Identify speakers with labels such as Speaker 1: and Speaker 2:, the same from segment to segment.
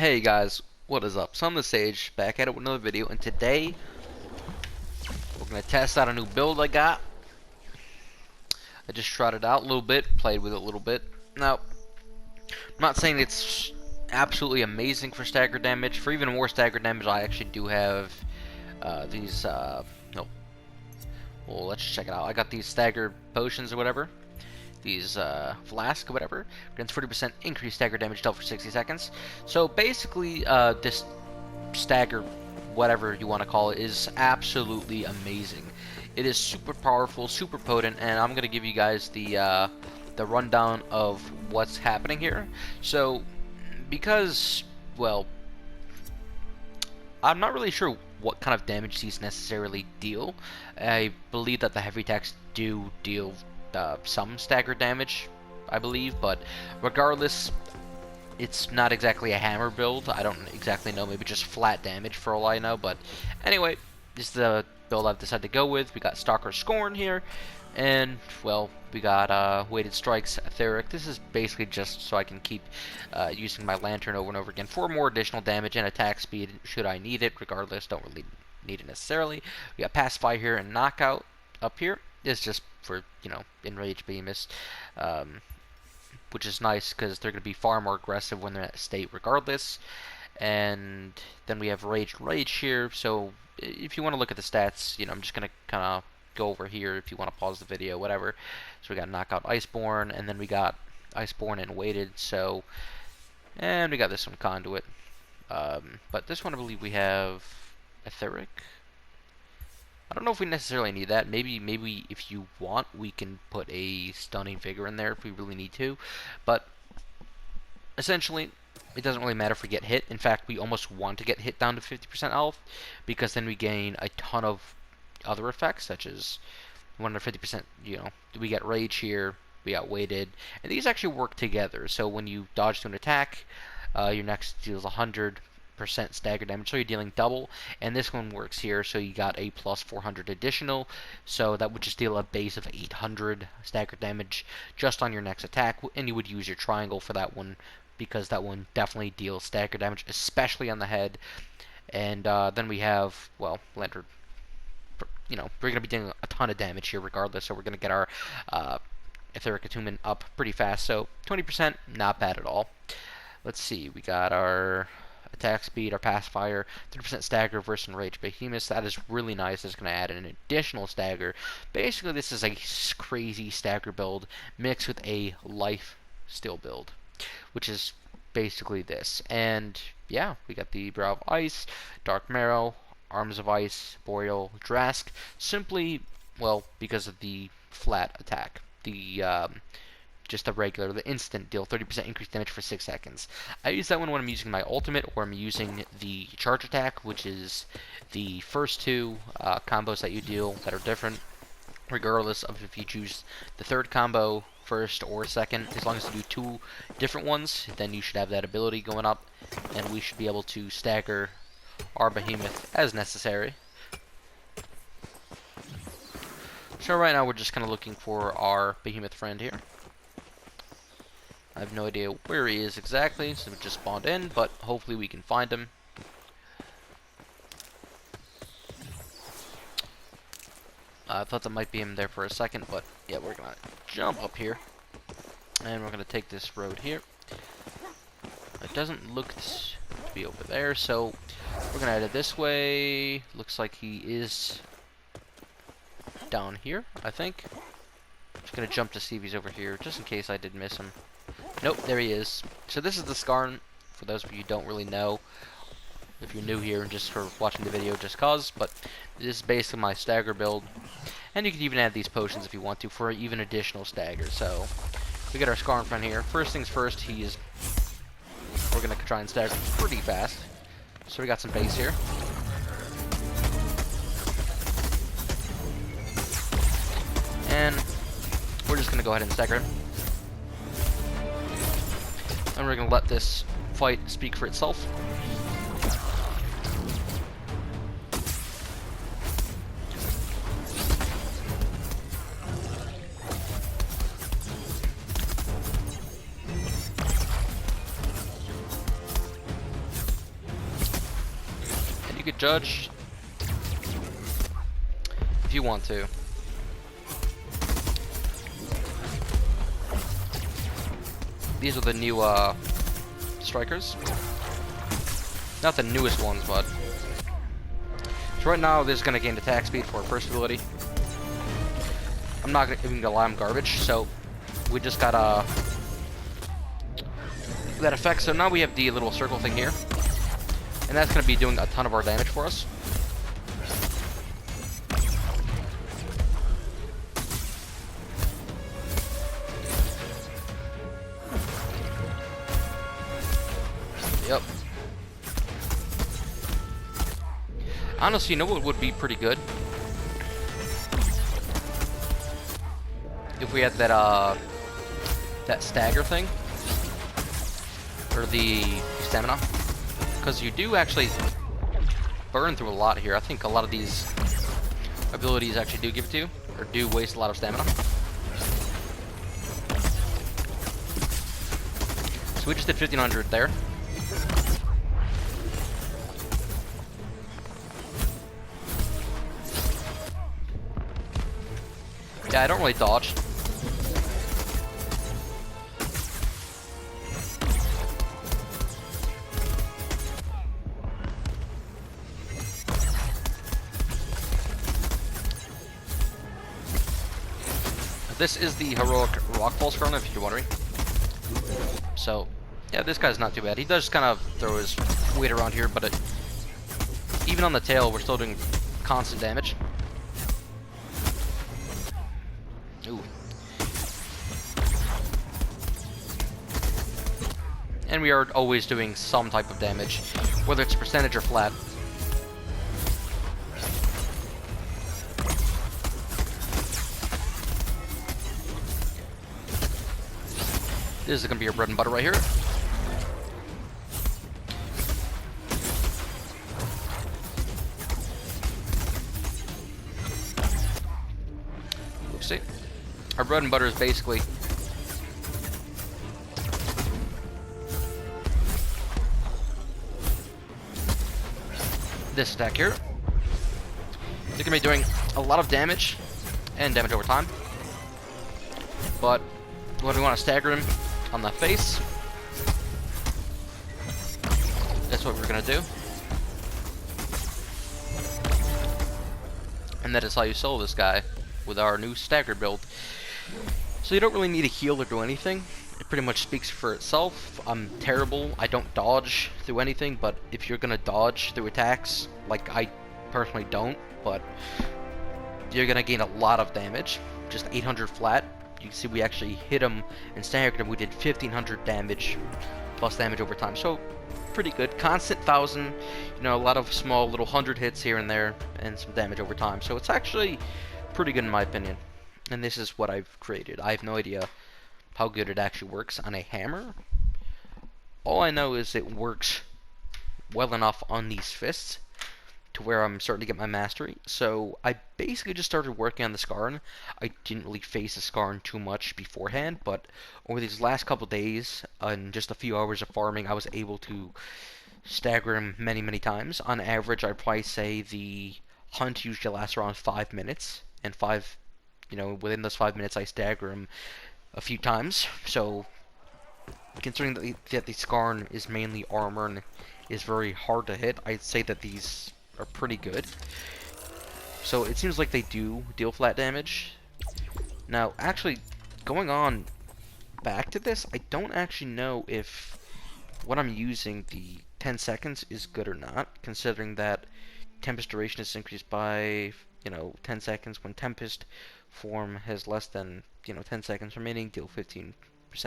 Speaker 1: Hey guys, what is up? So I'm the Sage, back at it with another video, and today we're gonna test out a new build I got. I just tried it out a little bit, played with it a little bit. Now, I'm not saying it's absolutely amazing for stagger damage. For even more stagger damage, I actually do have these, no, well, let's check it out. I got these stagger potions or whatever. These flask or whatever, grants 40% increased stagger damage dealt for 60 seconds. So basically, this stagger, whatever you want to call it, is absolutely amazing. It is super powerful, super potent, and I'm gonna give you guys the rundown of what's happening here. So, because, well, I'm not really sure what kind of damage these necessarily deal. I believe that the heavy attacks do deal some stagger damage, I believe, but regardless, it's not exactly a hammer build. I don't exactly know, maybe just flat damage for all I know, but anyway, this is the build I've decided to go with. We got Stalker Scorn here, and, well, we got Weighted Strikes Etheric. This is basically just so I can keep using my Lantern over and over again for more additional damage and attack speed should I need it. Regardless, don't really need it necessarily. We got Pacify here and Knockout up here. It's just for, you know, Enraged Behemoths, which is nice because they're going to be far more aggressive when they're at state regardless. And then we have Rage here, so if you want to look at the stats, you know, I'm just going to kind of go over here if you want to pause the video, whatever. So we got Knockout Iceborne, and then we got Iceborne and Weighted, so, and we got this one, Conduit. But this one I believe we have Etheric. I don't know if we necessarily need that. Maybe if you want, we can put a Stunning Vigor in there if we really need to. But essentially, it doesn't really matter if we get hit. In fact, we almost want to get hit down to 50% health, because then we gain a ton of other effects, such as 150%, you know, we get Rage here, we got Weighted, and these actually work together. So when you dodge to an attack, your next deals 100% stagger damage, so you're dealing double, and this one works here, so you got a plus 400 additional, so that would just deal a base of 800 stagger damage just on your next attack, and you would use your triangle for that one, because that one definitely deals stagger damage, especially on the head. And then we have, well, Lantern. You know, we're going to be doing a ton of damage here regardless, so we're going to get our Etheric Attunement up pretty fast, so 20%, not bad at all. Let's see, we got our attack speed, our pacifier, 30% stagger versus Enraged Behemoths. That is really nice. It's going to add an additional stagger. Basically, this is a crazy stagger build mixed with a life steal build, which is basically this. And yeah, we got the Brow of Ice, Dark Marrow, Arms of Ice, Boreal, Drask, simply, well, because of the flat attack. The just the regular, the instant deal 30% increased damage for 6 seconds. I use that one when I'm using my ultimate, or I'm using the charge attack, which is the first two combos that you deal that are different, regardless of if you choose the third combo first or second. As long as you do two different ones, then you should have that ability going up, and we should be able to stagger our behemoth as necessary. So right now we're just kind of looking for our behemoth friend here. I have no idea where he is exactly, so we just spawned in, but hopefully we can find him. I thought that might be him there for a second, but yeah, we're gonna jump up here, and we're gonna take this road here. It doesn't look to be over there, so we're gonna head it this way. Looks like he is down here, I think. Just gonna jump to see if he's over here, just in case I did miss him. Nope, there he is. So this is the Skarn, for those of you who don't really know, if you're new here and just for watching the video just cause, but this is basically my stagger build. And you can even add these potions if you want to for even additional stagger. So we got our Skarn friend here. First things first, we're gonna try and stagger pretty fast. So we got some base here. And we're just gonna go ahead and stagger him. And we're gonna let this fight speak for itself. You could judge if you want to. These are the new strikers. Not the newest ones, but so right now this is gonna gain attack speed for our first ability. I'm not even gonna lie, I'm garbage, so we just got that effect. So now we have the little circle thing here, and that's gonna be doing a ton of our damage for us. Yep. Honestly, you know what would be pretty good? If we had that that stagger thing, or the stamina, because you do actually burn through a lot here. I think a lot of these abilities actually do give it to you, or do waste a lot of stamina. So we just did 1500 there. Yeah, I don't really dodge. This is the heroic rockfall scarn, if you're wondering. So, yeah, this guy's not too bad. He does kind of throw his weight around here, but even on the tail, we're still doing constant damage. Ooh. And we are always doing some type of damage, whether it's percentage or flat. This is going to be your bread and butter right here. Oopsie. Our bread and butter is basically this stack here. You're going to be doing a lot of damage and damage over time. But when we want to stagger him on the face, that's what we're going to do. And that is how you solo this guy with our new stagger build. So you don't really need a heal or do anything. It pretty much speaks for itself. I'm terrible. I don't dodge through anything, but if you're going to dodge through attacks, like I personally don't, but you're going to gain a lot of damage. Just 800 flat. You can see we actually hit him and staggered him. We did 1500 damage plus damage over time. So pretty good. Constant 1000, you know, a lot of small little 100 hits here and there and some damage over time. So it's actually pretty good in my opinion. And this is what I've created. I have no idea how good it actually works on a hammer. All I know is it works well enough on these fists to where I'm starting to get my mastery. So I basically just started working on the Scarn. I didn't really face the Scarn too much beforehand, but over these last couple days, and just a few hours of farming, I was able to stagger him many, many times. On average, I'd probably say the hunt usually lasts around 5 minutes, and within those 5 minutes, I stagger him a few times. So, considering that the Scarn is mainly armor and is very hard to hit, I'd say that these are pretty good. So it seems like they do deal flat damage. Now, actually, going on back to this, I don't actually know if what I'm using, the 10 seconds, is good or not, considering that Tempest duration is increased by, 10 seconds when Tempest form has less than, 10 seconds remaining, deal 15%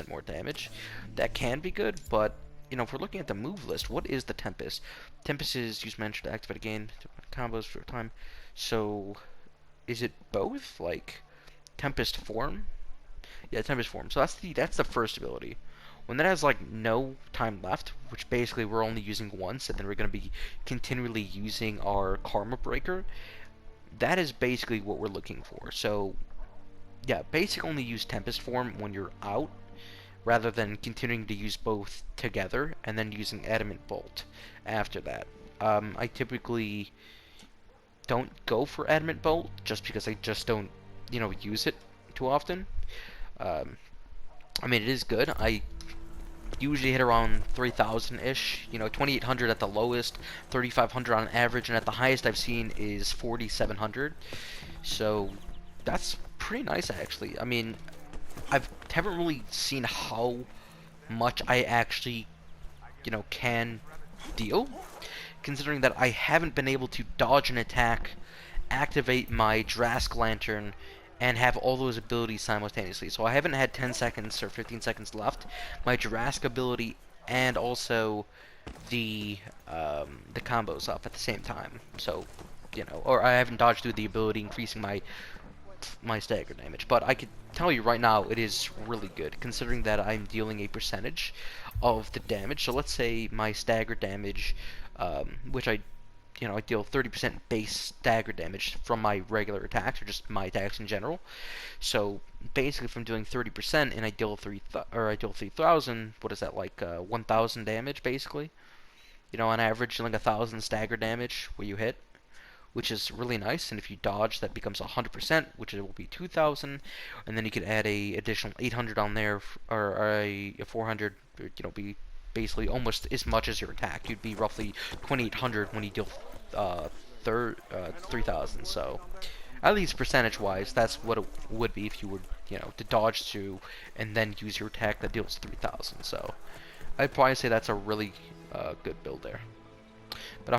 Speaker 1: more damage. That can be good, but if we're looking at the move list, what is the Tempest? Tempest is use managed to activate again combos for a time. So, is it both? Like, Tempest form? Yeah, Tempest form. So that's the first ability. When that has like no time left, which basically we're only using once, and then we're going to be continually using our Karma Breaker, that is basically what we're looking for. So, yeah, basically only use Tempest form when you're out, rather than continuing to use both together and then using Adamant Bolt after that. I typically don't go for Adamant Bolt just because I just don't, use it too often. Um, I mean, it is good. I usually hit around 3,000-ish, 2,800 at the lowest, 3,500 on average, and at the highest I've seen is 4,700. So that's pretty nice, actually. I mean, I haven't really seen how much I actually, can deal, considering that I haven't been able to dodge an attack, activate my Drask Lantern, and have all those abilities simultaneously. So I haven't had 10 seconds or 15 seconds left. My Drask ability and also the combos up at the same time. So, or I haven't dodged through the ability, increasing my stagger damage. But I could tell you right now, it is really good, considering that I'm dealing a percentage of the damage. So let's say my stagger damage, which I deal 30% base stagger damage from my regular attacks, or just my attacks in general. So basically, if I'm doing 30% and I deal 3,000, what is that, like 1,000 damage basically? On average, like 1,000 stagger damage where you hit, which is really nice. And if you dodge, that becomes 100%, which will be 2,000. And then you could add a additional 800 on there, or a 400. Be basically almost as much as your attack. You'd be roughly 2,800 when you deal 3,000. So at least percentage-wise, that's what it would be if you were, to dodge through and then use your attack that deals 3,000. So I'd probably say that's a really good build there. But